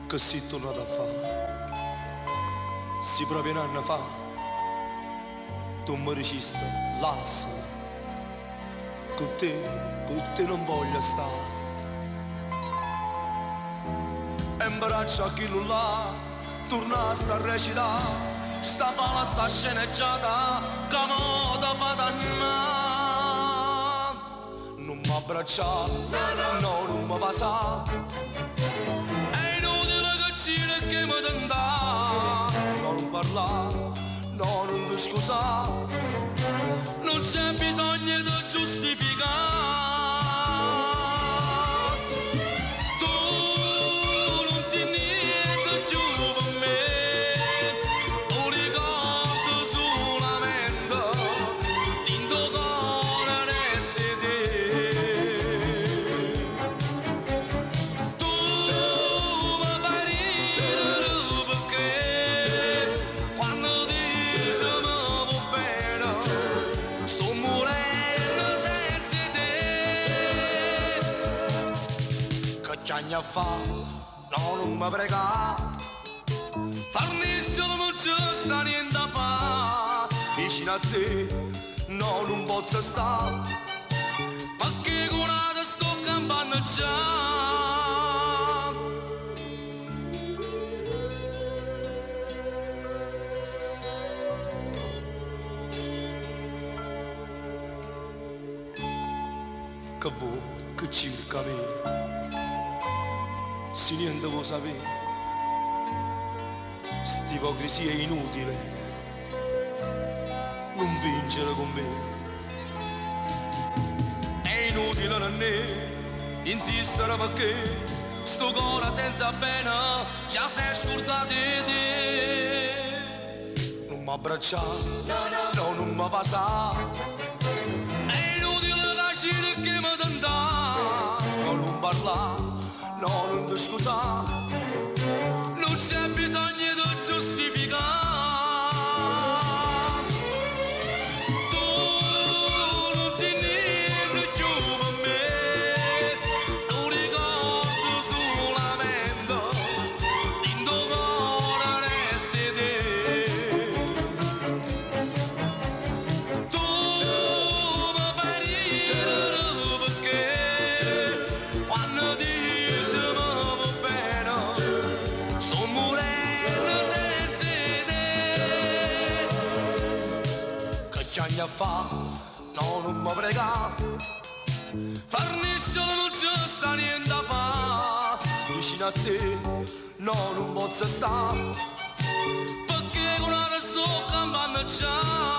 che si è tornato a fare? Si proprio un anno fa tu mi dicesti lascia, con te non voglio stare. E in braccio a chi là tornasti a recitare sta fala, sta sceneggiata che mo da fa dannare. Non mi abbracciare, no, non mi passare, è inutile che ci che mi tentare. Non parlare, no, non ti scusare, non c'è bisogno di giustificare. Tu non sei niente più per me, tu ricordo solamente in tuo cuore resti te. Tu mi fai ridere perché quando dici mi va bene sto morendo senza te. Che c'hai a fare? No, non mi pregare, farnisce non c'è sta niente a fare. Vicino a te, no, non posso stare, perché con te sto campando già. Che vuoi che cerca me, se niente vuoi sapere, sta ipocrisia è inutile, non vincere con me. È inutile per me insistere perché sto cuore senza bene già sei scordato di te. Non mi abbracciare, no, non mi passare, è inutile lasciare che mi tentare. No, non parlare, no, non ti scusare, non c'è bisogno di giustificare. Tu non sei niente più per me, tu ricordo solamente in tuo cuore resti te. Tu mi fai ridere perché quando dici mi va bene sto morendo senza te. Che c'hai a fare? No, non mi pregare, farnisce non c'è sta niente a fare. Vicino a te, no, non posso stare, perché con te sto campando già.